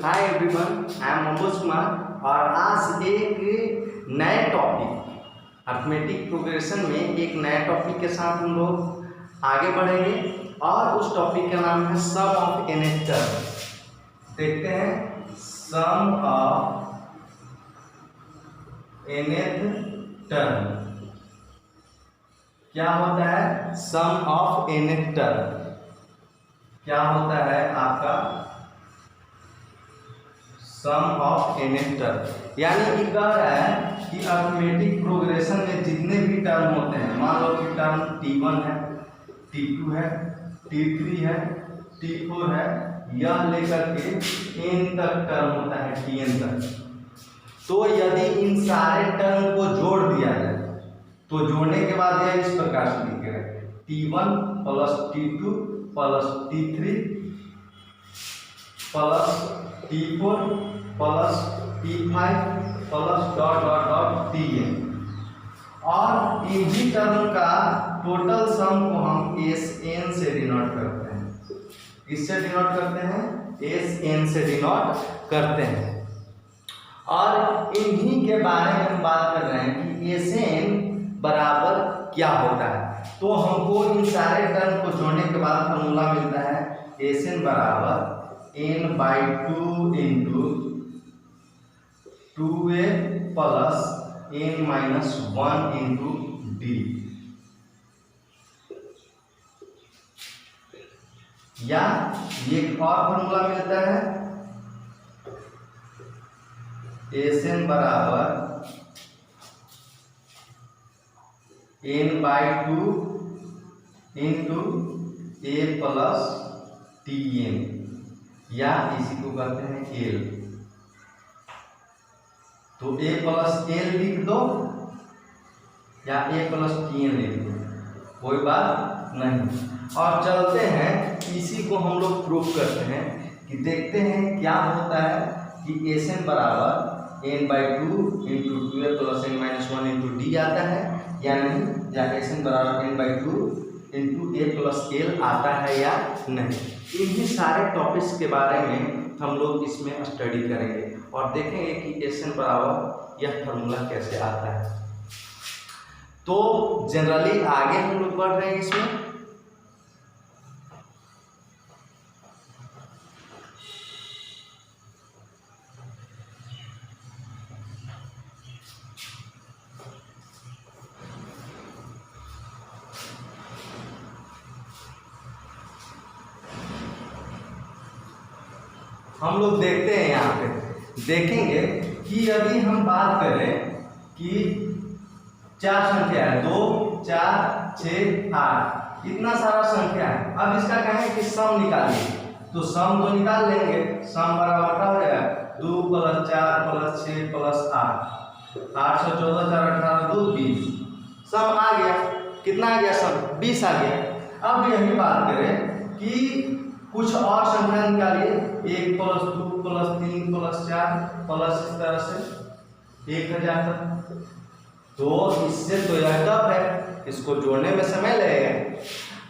Hi everyone, I am Manoj Kumar और आज एक नए टॉपिक अर्थमेटिक प्रोग्रेशन में एक नए टॉपिक के साथ हम लोग आगे बढ़ेंगे और उस टॉपिक का नाम है सम ऑफ nth टर्म। देखते हैं सम ऑफ nth टर्म क्या होता है। सम ऑफ nth टर्म क्या होता है आपका सम ऑफ nth टर्म, यानी कि कह रहा है कि अर्थमेटिक प्रोग्रेशन में जितने भी टर्म होते हैं, मान लो कि टर्म t1 है, t2 है, t3 है, t4 है, यह लेकर के n तक टर्म होता है tn तक। तो यदि इन सारे टर्म को जोड़ दिया जाए तो जोड़ने के बाद यह इस प्रकार से लिखेगा t1 plus t2 plus t3 plus t4 plus t5 plus dot dot dot tn, और इन्हीं टर्म का टोटल सम को हम Sn से डिनोट करते हैं। इससे डिनोट करते हैं, Sn से डिनोट करते हैं। और इन्हीं के बारे में हम बात कर रहे हैं कि Sn बराबर क्या होता है। तो हमको इन सारे टर्म को जोड़ने के बाद फॉर्मूला मिलता है Sn बराबर n/2 into 2a plus n-1 into d, या एक और फॉर्मूला मिलता है Sn बराबर n/2 into a plus tn, या इसी को कहते हैं L। तो a प्लस L लिख दो या a प्लस tn लिख दो, कोई बात नहीं। और चलते हैं इसी को हम लोग प्रूफ करते हैं कि देखते हैं क्या होता है कि Sn बराबर n/2 into 2a plus n-1 into d आता है या नहीं, या Sn बराबर n/2 into a plus L आता है या नहीं। इन्हीं सारे टॉपिक्स के बारे में हम लोग इसमें स्टडी करेंगे और देखेंगे कि Sn बराबर यह फार्मूला कैसे आता है। तो जनरली आगे हम लोग बढ़ रहे हैं इसमें। हम लोग देखते हैं, यहाँ पे देखेंगे कि यदि हम बात करें कि 4 संख्या है, 2 4 6 8, इतना सारा संख्या है। अब इसका कहें कि सम निकालिए, तो सम तो निकाल लेंगे। सम बराबर क्या हो जाएगा 2 प्लस 4 प्लस 6 प्लस 8, 8 से 14 4 18 2 20, सम आ गया। कितना आ गया सम? 20 आ गया। अब यही बात करें कि कुछ और संख्या निकालिए, 1 प्लस 2 प्लस 3 प्लस 4 प्लस इस तरह से 1000 तक। तो इससे तो यह टफ है, इसको जोड़ने में समय लगेगा।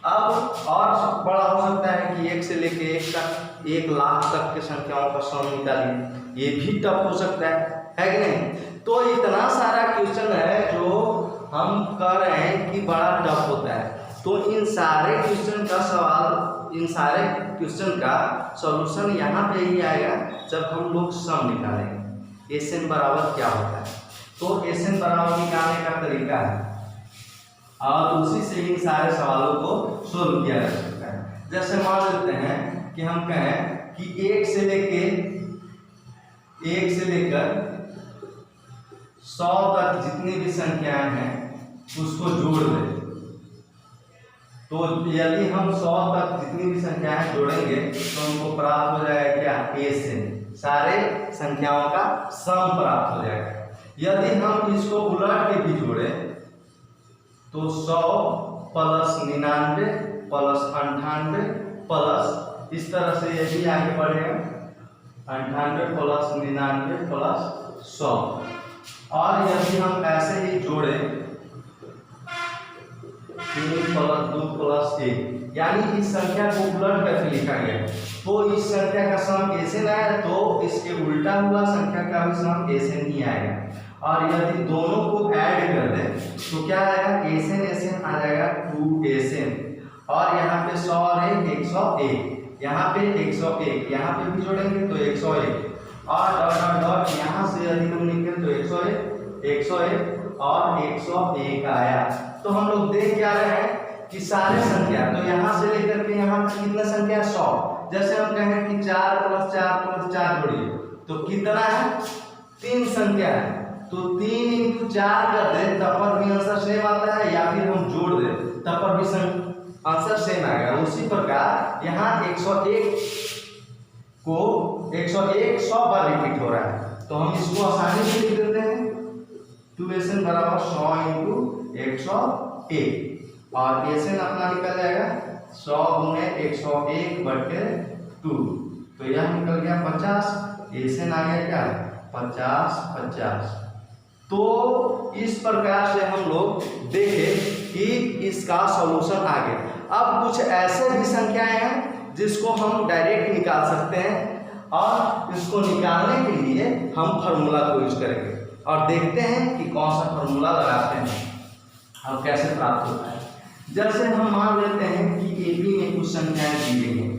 अब और बड़ा हो सकता है कि 1 से लेके 1 तक 1 लाख तक के संख्याओं का सम निकालिए, ये भी टफ हो सकता है कि नहीं। तो इतना सारा क्वेश्चन है जो हम कर रहे हैं कि बड़ा टफ होता है। तो इन सारे क्वेश्चन का सवाल, इन सारे क्वेश्चन का सॉल्यूशन यहाँ पे ही आएगा जब हम लोग सम निकालेंगे। Sn बराबर क्या होता है, तो Sn बराबर निकालने का तरीका है और उसी से इन सारे सवालों को सोल्व किया जा सकता है। जैसे मान लेते हैं कि हम कहें कि 1 से लेकर 100 तक जितनी भी संख्याएं हैं उसको जोड़ दें। तो यदि हम 100 तक जितनी भी संख्याएं जोड़ेंगे तो हमको प्राप्त हो जाएगा क्या? Sn, सारे संख्याओं का सम प्राप्त हो जाएगा। यदि हम इसको उलट के भी जोड़े तो 100 प्लस 99 प्लस 98 प्लस इस तरह से यही आगे बढ़ेगा, 98 प्लस 99 प्लस 100। और यदि हम ऐसे ही जोड़े 3 + 2 + 1, यानी इस संख्या को उलट करके लिखा गया। तो इस संख्या का सम एसएन आया तो इसके उल्टा हुआ संख्या का भी सम एसएन ही आएगा। और यदि दोनों को ऐड कर दें तो क्या आएगा, एसएन एसएन आ जाएगा 2 और यहाँ पे 100 और 101, यहाँ पे 101, यहाँ पे भी जोड़ेंगे तो 101 और डॉट डॉट डॉट यहाँ से यदि हम लिखें तो 101 और 101 आया। तो हम लोग देख क्या रहे हैं कि सारे संख्या, तो यहाँ से लेकर के यहाँ तक कितना संख्या है 100। जैसे हम कहें कि 4 + 4 + 4 जोड़िए तो कितना है, 3 संख्या है, तो 3 × 4 कर दे तब पर भी आंसर सेम आता है, या फिर हम जोड़ दे तब पर भी आंसर सेम आएगा। उसी प्रकार यहाँ 101 को 101 100 बार रिपीट हो रहा है, तो हम इसको आसानी से लिख देते हैं 2SN = 100 × 101 और SN अपना निकल जाएगा 100 × 101/2, तो यह निकल गया 50। SN आ गया क्या, 50। तो इस प्रकार से हम लोग देखें कि इसका सॉल्यूशन आ गया। अब कुछ ऐसे भी संख्याएं हैं जिसको हम डायरेक्ट निकाल सकते हैं, और इसको निकालने के लिए हम फार्मूला को यूज करेंगे और देखते हैं कि कौन सा फार्मूला लगाते हैं और कैसे प्राप्त होता है। जैसे हम मान लेते हैं कि एपी में कुछ संख्याएं दी गई हैं,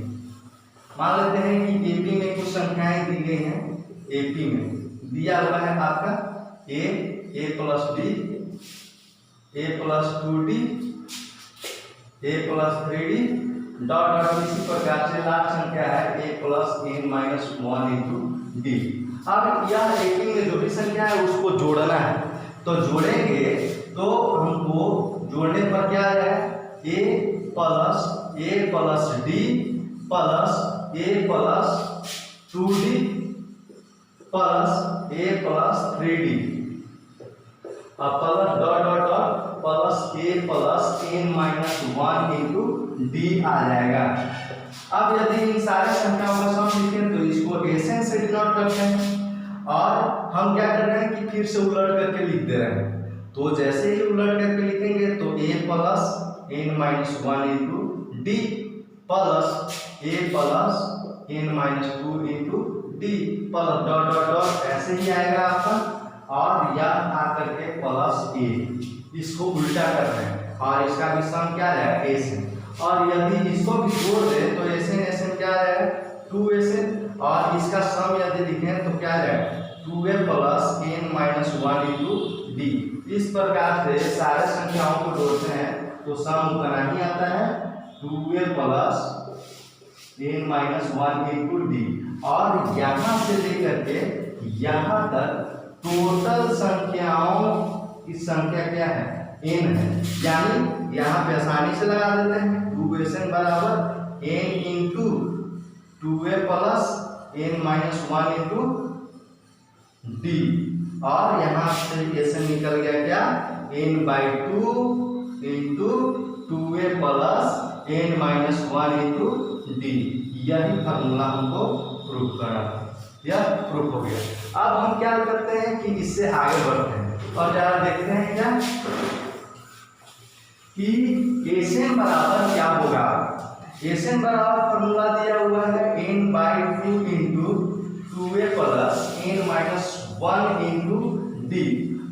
मान लेते हैं कि एपी में कुछ संख्याएं दी गई हैं। एपी में दिया हुआ है आपका a + b, a + 2d, a + 3d dot dot, इसी प्रकार से लास्ट संख्या है a + n - 1 × d। अब यह एपी में जो भी संख्या है उसको जोड़ना है, तो जोड़ेंगे तो हमको जोड़ने पर क्या है, a + d + a + 2d + a + 3d plus dot dot dot plus a + n - 1 × d आ जाएगा। अब यदि इन सारे संख्याओं का सम लिखें तो इसको SN से डिनोट करते हैं, और हम क्या कर रहे हैं कि फिर से उलट करके लिख दे रहे हैं। तो जैसे ही उलट करके लिखेंगे तो a + n - 1 × d plus a + n - 2 × d plus dot dot dot ऐसे ही आएगा आपका, और यह आकर के +a, इसको उल्टा कर रहे हैं और इसका भी सम क्या है, SN। और यदि इसको भी जोड़ दे तो SN क्या है, 2SN, और इसका सम यदि लिखें तो क्या है, 2a + n - 1 × d। इस प्रकार से सारे संख्याओं को जोड़ते हैं तो सम उतना ही आता है, 2a + n - 1 × d। और यहाँ से लेकर के यहाँ तक टोटल संख्याओं की संख्या क्या है, n है, यानी यहाँ पे आसानी से लगा देते हैं 2SN = n × 2a + n - 1 × d, और यहाँ से SN निकल गया क्या, n/2 × 2a + n - 1 × d। यही फार्मूला हमको प्रूफ करना है, यह प्रूफ हो गया। अब हम क्या करते हैं कि इससे आगे बढ़ते हैं और जरा देखते हैं क्या कि SN बराबर क्या होगा। SN बराबर फार्मूला दिया हुआ है n/2 × 2a + n - 1 × d।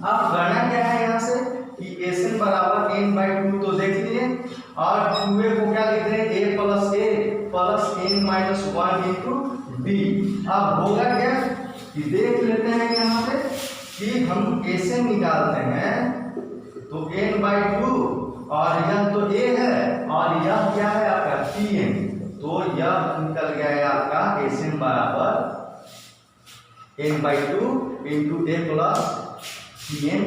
अब गणना क्या है यहाँ से कि SN बराबर n/2 तो देख लीजिए, और 2a को क्या लिख रहे हैं, a + n - 1 × d। अब होगा क्या कि देख लेते हैं यहाँ पे कि हम SN निकालते हैं तो n/2, और यह तो a है और यह क्या है आपका Tn, तो यह निकल गया है आपका SN बराबर n/2 × a + Tn।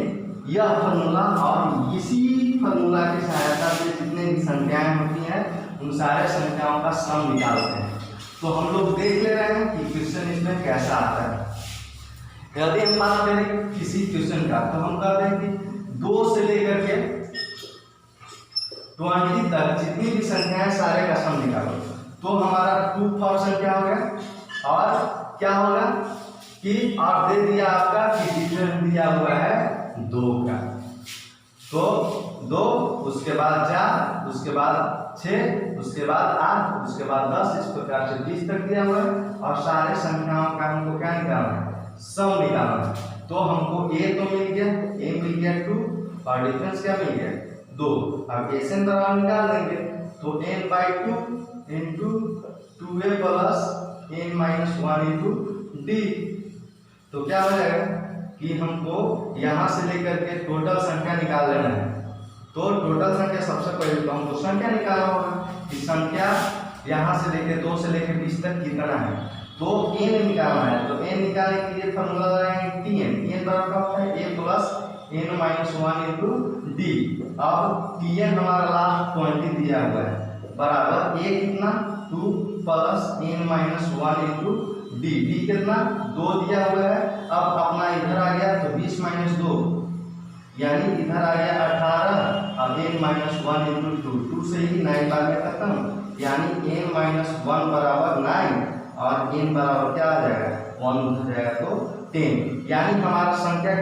यह फार्मूला, और इसी फार्मूला की सहायता से जितने भी संख्याएं होती हैं उन सारे संख्याओं का सम निकालते हैं। तो हम लोग देख ले रहे हैं कि क्वेश्चन इसमें कैसा आता है। यदि हम बात करें किसी क्वेश्चन का तो हम कहते हैं कि 2 से लेकर के 20 तक जितनी भी संख्याएं सारे का सम निकालो, तो हमारा 2 4 संख्या हो गया, और क्या होगा कि आप दे दिया आपका कि डिफरेंस दिया हुआ है 2 का, तो 2, उसके बाद 4, उसके बाद 6, उसके बाद 8, उसके बाद 10, इस प्रकार से 20 तक दिया हुआ है। और सारे संख्याओं का हमको क्या निकालना है, सम निकालना है। तो हमको a तो मिल गया, a मिल गया 2 और डिफरेंस क्या मिल गया 2। अब एसएन बराबर निकाल देंगे तो n/2 into 2a plus n-1 into d। तो क्या हो जाएगा कि हमको यहाँ से लेकर के टोटल संख्या निकाल लेना है। तो टोटल संख्या सबसे पहले तो हमको संख्या निकालना होगा कि संख्या यहाँ से लेकर 2 से लेकर 20 तक कितना है। तो n निकालना है, तो n निकालने के लिए फॉर्मूला लगाएंगे tn। tn बराबर क्या होता है a plus n-1 into d। अब tn हमारा लास्ट 20 दिया हुआ है बराबर a कितना 2 plus n-1 into d। d कितना 2 दिया हुआ है। अब अपना इधर आ गया तो 20 माइनस 2 यानी इधर आ गया 18। अब n-1 इंटू 2 से ही 9 बार में खत्म यानी n-1 बराबर 9 और n बराबर क्या आ जाएगा 1 उधर जाएगा तो 10। यानी हमारा संख्या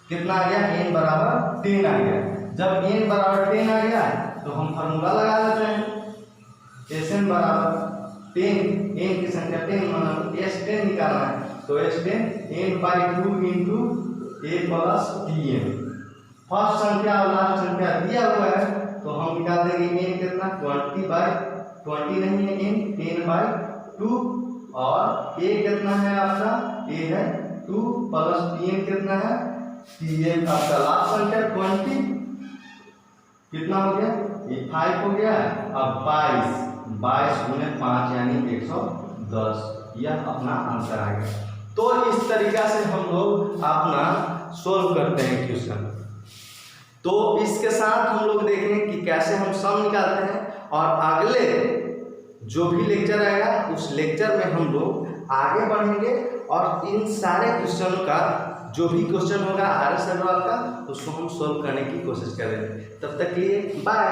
कितना आ गया n बराबर 10 आ गया। जब n बराबर 10 आ गया तो हम फार्मूला लगा देते हैं Sn बराबर 10, n की संख्या 10 मतलब S10 निकालना है तो S10 n/2 into a plus tn। First संख्या और लास्ट संख्या दिया हुआ है तो हम निकाल देंगे n कितना 20/20 नहीं है n 10/2 और a कितना है आपका a है 2 प्लस tn कितना है tn आपका लास्ट संख्या 20 कितना हो गया ये 5 हो गया। अब 22 गुने 5 यानी 110 यह अपना आंसर आ गया। तो इस तरीका से हम लोग अपना सोल्व करते हैं क्वेश्चन। तो इसके साथ हम लोग देखें कि कैसे हम सम निकालते हैं और अगले जो भी लेक्चर आएगा उस लेक्चर में हम लोग आगे बढ़ेंगे और इन सारे क्वेश्चन का जो भी क्वेश्चन होगा RS अग्रवाल का उसको हम सोल्व करने की कोशिश करेंगे। तब तक के लिए बाय।